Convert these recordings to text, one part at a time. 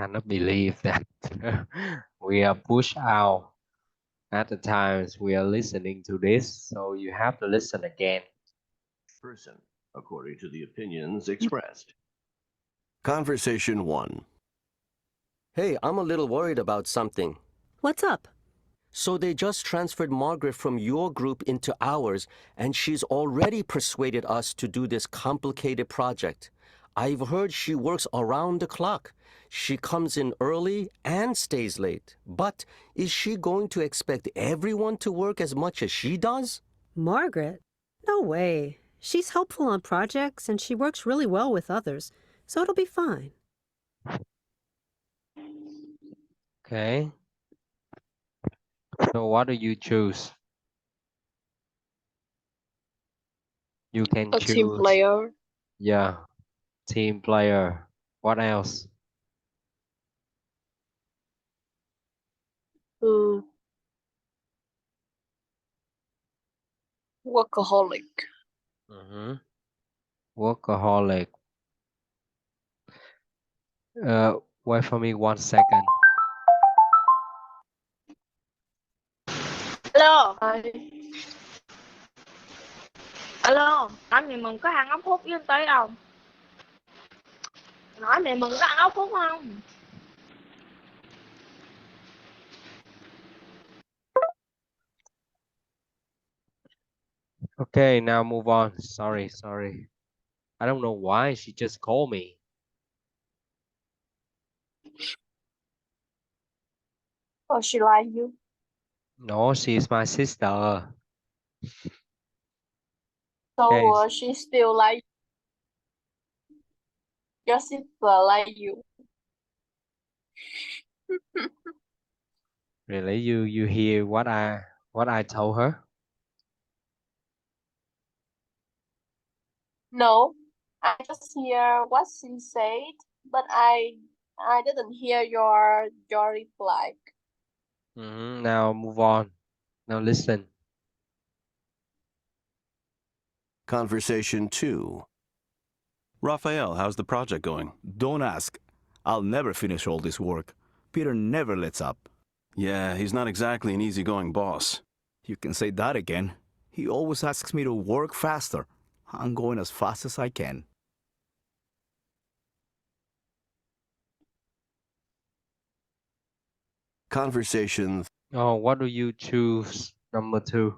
Cannot believe that we are pushed out at the times we are listening to this, so you have to listen again. Person, according to the opinions expressed. Conversation 1. Hey, I'm a little worried about something. What's up? So they just transferred Margaret from your group into ours, and she's already persuaded us to do this complicated project. I've heard she works around the clock. She comes in early and stays late. But is she going to expect everyone to work as much as she does? Margaret? No way. She's helpful on projects and she works really well with others, so it'll be fine. Okay. So what do you choose? You can choose. Team player. Yeah. Team player. What else? Workaholic. Workaholic. Wait for me 1 second. Alo. Alo, nói mày mừng có ăn ốc hút với anh Tý không? Nói mày mừng có ăn ốc hút không? Okay, now move on. Sorry. I don't know why she just called me. Oh, she like you? No, she's my sister. So Okay. she still like your sister like you? Really, you hear what I told her? No, I just hear what she said, but I didn't hear your reply. Now move on. Now listen. Conversation 2. Raphael, how's the project going? Don't ask. I'll never finish all this work. Peter never lets up. Yeah, he's not exactly an easygoing boss. You can say that again. He always asks me to work faster. I'm going as fast as I can. Conversation. Oh, what do you choose? Number 2.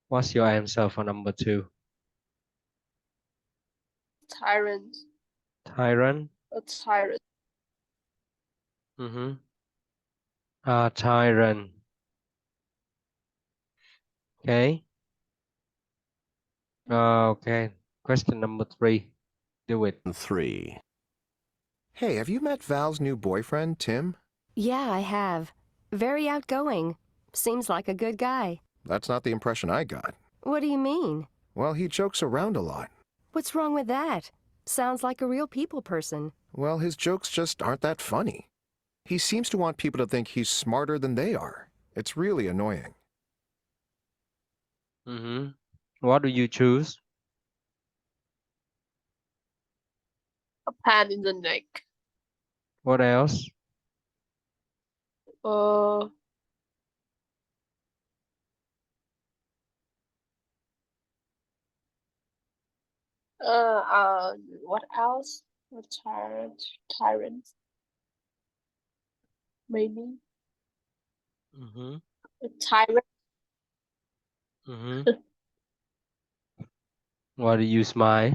What's your answer for number 2? Tyrant. Tyrant? A tyrant. Tyrant. Okay. Okay. Question number 3. Do it. 3. Hey, have you met Val's new boyfriend, Tim? Yeah, I have. Very outgoing. Seems like a good guy. That's not the impression I got. What do you mean? Well, he jokes around a lot. What's wrong with that? Sounds like a real people person. Well, his jokes just aren't that funny. He seems to want people to think he's smarter than they are. It's really annoying. What do you choose? A pan in the neck. What else? What else? A tyrant. Maybe. A tyrant. Why do you smile?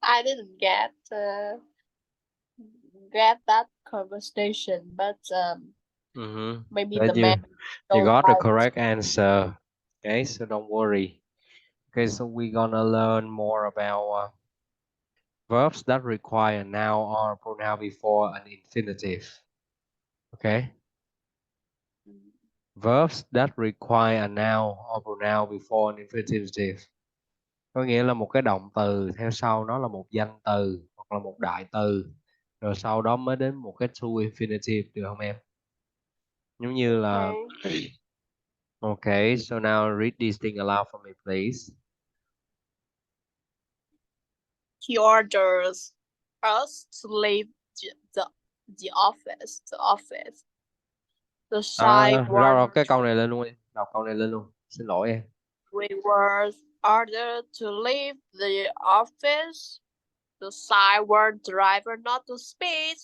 I didn't get that conversation, but maybe But the man. you got the correct answer. Okay, so don't worry. Okay, so we're gonna learn more about verbs that require a noun or pronoun before an infinitive. Okay. Verbs that require a noun or pronoun before an infinitive. Có nghĩa là một cái động từ theo sau nó là một danh từ hoặc là một đại từ. Rồi sau đó mới đến một cái to infinitive, được không em? Giống như là Okay, so now read this thing aloud for me, please. He orders. us to leave the office. The shy Rồi one. cái câu này lên luôn đi. Đọc câu này lên luôn. Xin lỗi em. We were ordered to leave the office. The shy warned driver not to speed.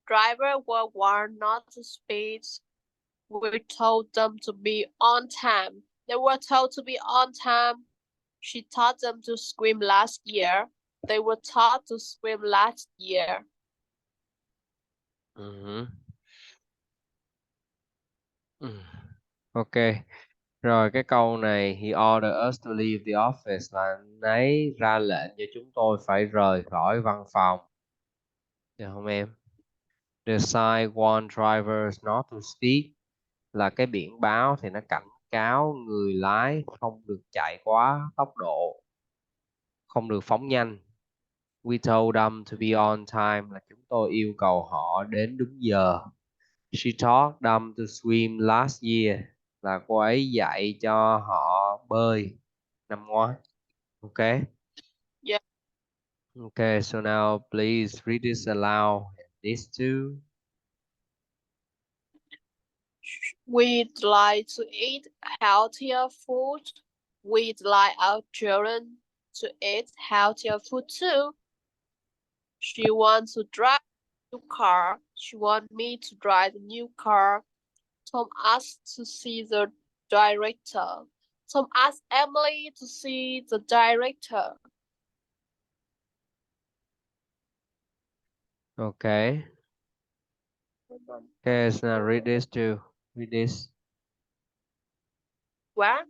Driver were warned not to speed. We told them to be on time. They were told to be on time. She taught them to swim last year. They were taught to swim last year. Ok. Rồi cái câu này he ordered us to leave the office là anh ấy ra lệnh cho chúng tôi phải rời khỏi văn phòng. Được không em? The sign warned drivers not to speed là cái biển báo thì nó cảnh cáo người lái không được chạy quá tốc độ, không được phóng nhanh. We told them to be on time là chúng tôi yêu cầu họ đến đúng giờ. She taught them to swim last year là cô ấy dạy cho họ bơi năm ngoái. Okay. Yeah. Okay, so now please read this aloud. These two. We'd like to eat healthier food. We'd like our children to eat healthier food too. She wants to drive a new car. She wants me to drive a new car. Tom asked to see the director. Tom asked Emily to see the director. Okay. Okay, so now read this too. Read this. Where?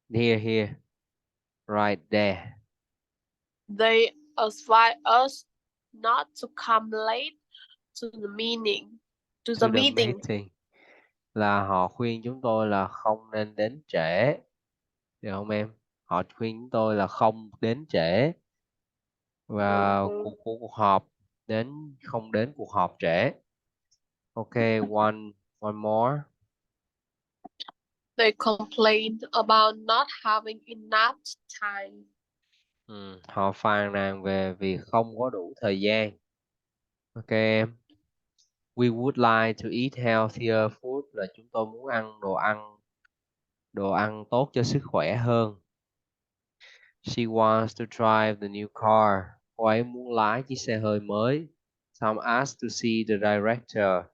Here. Right there. They advise us not to come late to the meeting. To the meeting. Là họ khuyên chúng tôi là không nên đến trễ. Được không em? Họ khuyên chúng tôi là không đến trễ và cuộc họp không đến cuộc họp trễ. Okay, one more. They complained about not having enough time. Họ phàn nàn về việc không có đủ thời gian. Ok em. We would like to eat healthier food là chúng tôi muốn ăn đồ ăn tốt cho sức khỏe hơn. She wants to drive the new car. Cô ấy muốn lái chiếc xe hơi mới. Tom asked to see the director.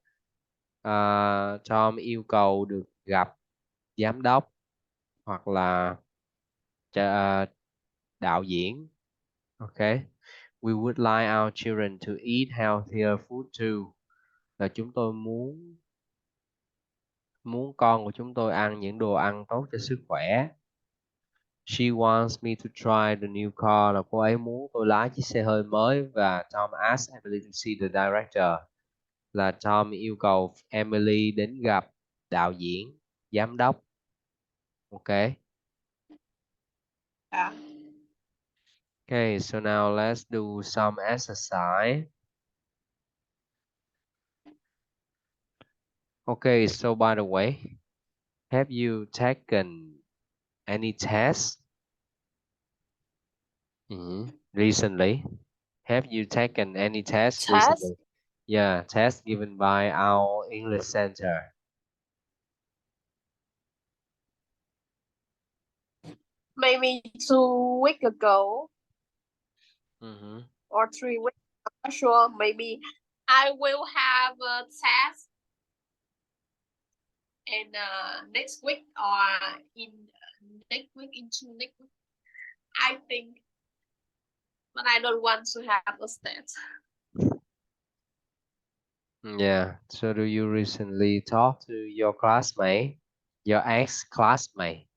Tom yêu cầu được gặp giám đốc hoặc là đạo diễn. Okay. We would like our children to eat healthier food too. Là chúng tôi muốn con của chúng tôi ăn những đồ ăn tốt cho sức khỏe. She wants me to try the new car là cô ấy muốn tôi lái chiếc xe hơi mới và Tom asked Emily to see the director là Tom yêu cầu Emily đến gặp đạo diễn, giám đốc. Ok. Yeah. Okay, so now let's do some exercise. Okay, so by the way, have you taken any test recently? Have you taken any tests recently? Yeah, test given by our English center. Maybe 2 weeks ago. Or 3 weeks. I'm not sure. Maybe I will have a test in next week or in next week, into next week. I think, but I don't want to have a test. Yeah. So do you recently talk to your classmate, your ex-classmate?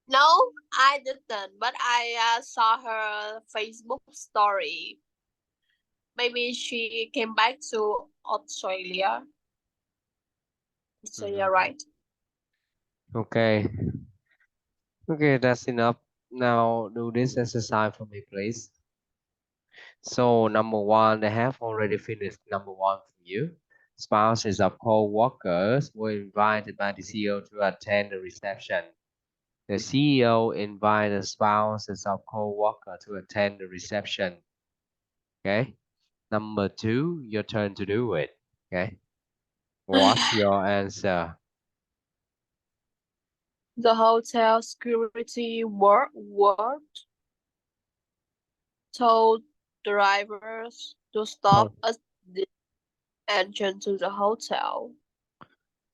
No, I didn't, but I saw her Facebook story. Maybe she came back to Australia. Australia, right? Okay. Okay, that's enough. Now do this exercise for me, please. So number one, they have already finished number one for you. Spouses of co-workers were invited by the CEO to attend the reception. The CEO invited the spouses of co-worker to attend the reception. Okay. Number 2, your turn to do it. Okay. What's your answer? The hotel security ward told drivers to stop Oh. at the entrance to the hotel.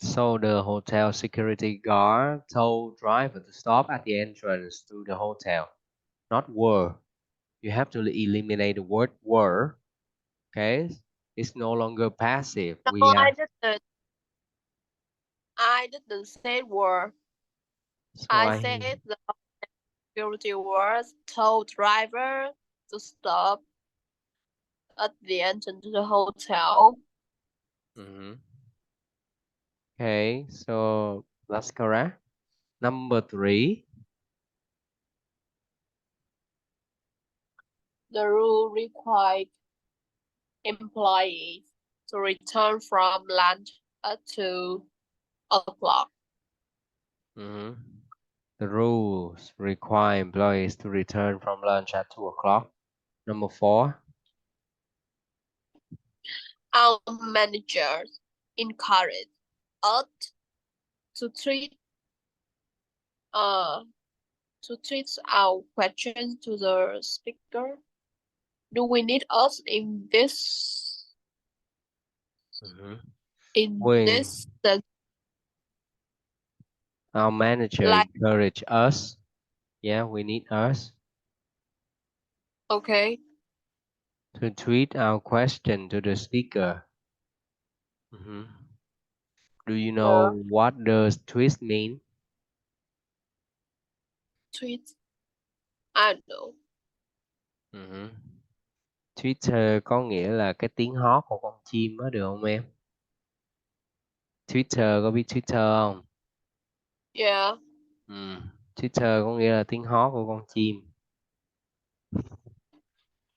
So the hotel security guard told driver to stop at the entrance to the hotel. Not were. You have to eliminate the word were. Okay. It's no longer passive. No, We are. I didn't say were. So I said the security guard told driver to stop at the entrance to the hotel. Okay, so that's correct. Number 3. The rule required employees to return from lunch at 2 o'clock. The rules require employees to return from lunch at 2 o'clock. Number 4. Our managers encourage us to treat our questions to the speaker. Do we need us in this sense? Our manager encourage us. Yeah, we need us. Okay. To tweet our question to the speaker. Do you know what does tweet mean? Tweet. I know. Twitter có nghĩa là cái tiếng hót của con chim đó, được không em? Twitter, có biết Twitter không? Yeah. Twitter có nghĩa là tiếng hót của con chim.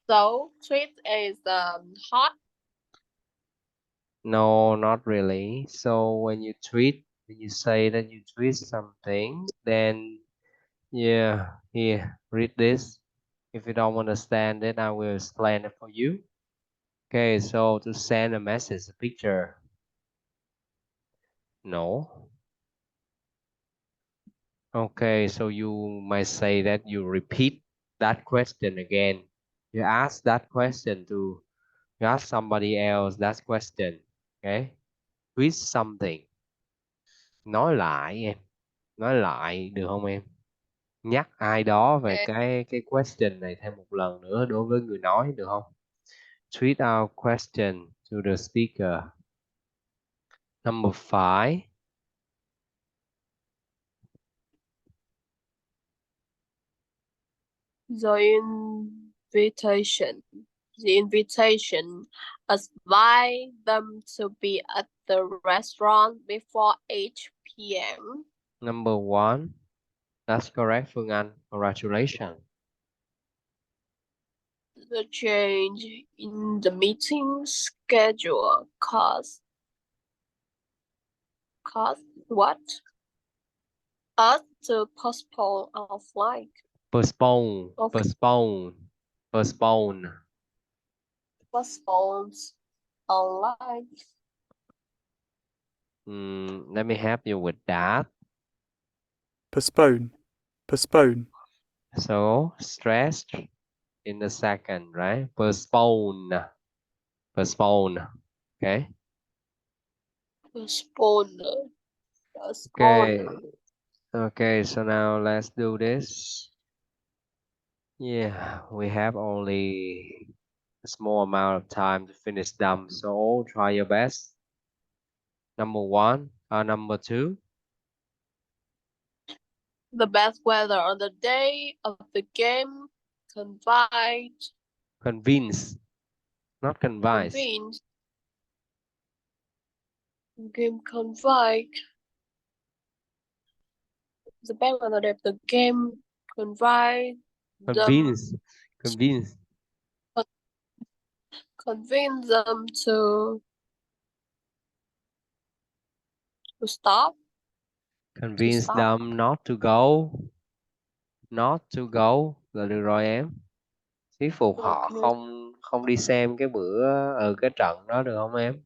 So tweet is hot. No, not really. So when you tweet, when you say that you tweet something, then yeah, here, read this. If you don't understand it, I will explain it for you. Okay, so to send a message, a picture. No. Okay, so you might say that you repeat that question again. You ask that question to, you ask somebody else that question. Okay, tweet something. Nói lại em, nói lại được không em? Nhắc ai đó về cái question này thêm một lần nữa đối với người nói được không? Tweet out question to the speaker. Number 5. The invitation advised them to be at the restaurant before 8 p.m. Number 1. That's correct, Phương Anh. Congratulations. The change in the meeting schedule caused what? Us to postpone our flight. Postpone. Okay. Postpone. Postpones our flight. Let me help you with that. Postpone. So, stressed in the second, right? Postpone. Okay? Postpone. Okay, so now let's do this. Yeah, we have only a small amount of time to finish them, so try your best. Number 2. The best weather on the day of the game Convince, not convince. Game confide. The best weather of the game convince them to stop. Convince stop. them not to go. Not to go là được rồi em. Thuyết phục họ Okay. không đi xem cái bữa ở cái trận đó được không em?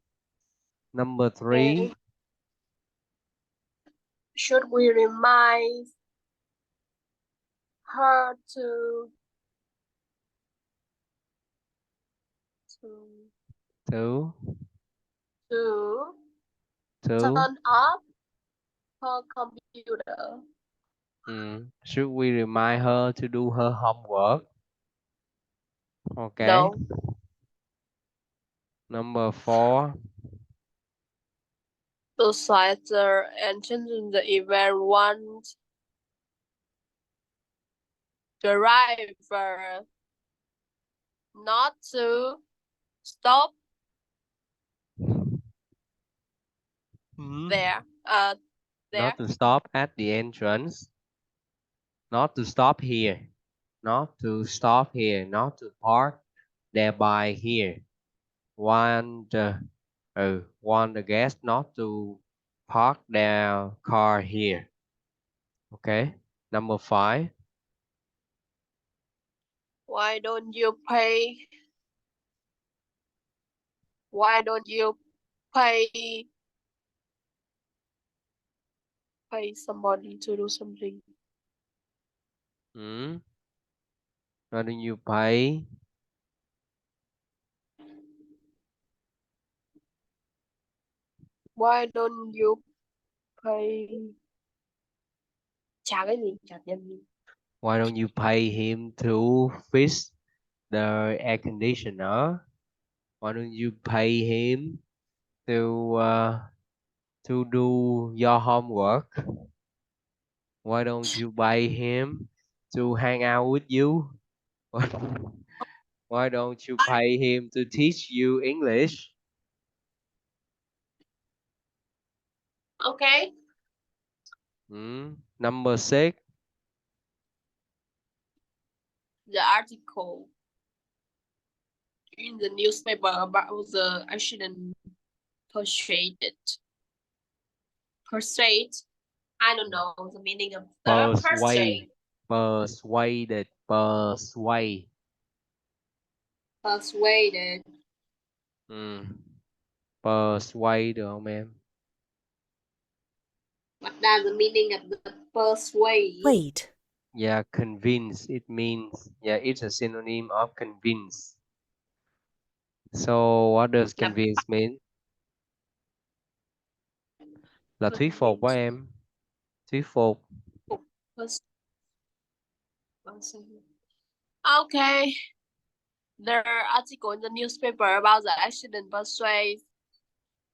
Number 3. Okay. Should we remind her to To turn off her computer? Should we remind her to do her homework? Okay. No. Number 4. To censor and changing the event once driver not to stop there. Not to stop at the entrance. Not to stop here. Not to stop here. Not to park thereby here. Want the guest not to park their car here. Okay. Number 5. Why don't you pay? Why don't you pay somebody to do something? Why don't you pay? Why don't you pay? Chả cái gì, chả tiền gì. Why don't you pay him to fix the air conditioner? Why don't you pay him to do your homework? Why don't you pay him to hang out with you? Why don't you pay him to teach you English? Okay. Number 6. The article in the newspaper about the accident persuaded. Persuade. I don't know the meaning of the persuade. Persuaded. Persuaded. Persuade được không em? What does the meaning of the persuade? Wait. Yeah, convince. It means, it's a synonym of convince. So what does convince mean? Là thuyết phục của em. Thuyết phục. Okay. The article in the newspaper about the accident persuades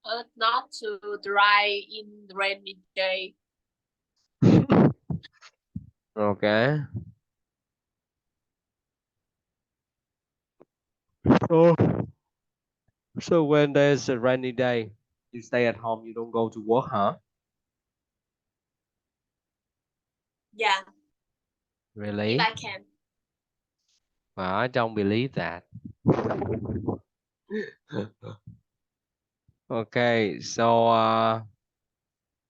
us not to drive in the rainy day. Okay. So when there's a rainy day, you stay at home, you don't go to work, huh? Yeah. Really? If I can. Well, I don't believe that. Okay, so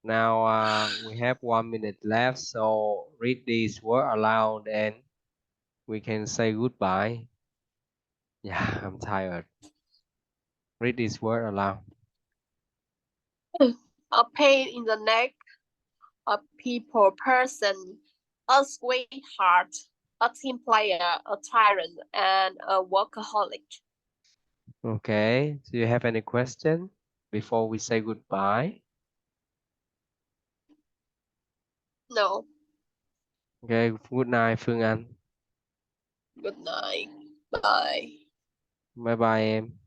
now we have 1 minute left, so read these words aloud and we can say goodbye. Yeah, I'm tired. Read this word aloud. A pain in the neck, a people person, a sweetheart, a team player, a tyrant, and a workaholic. Okay, do you have any question before we say goodbye? No. Okay, good night Phương Anh. Good night. Bye. Bye bye em.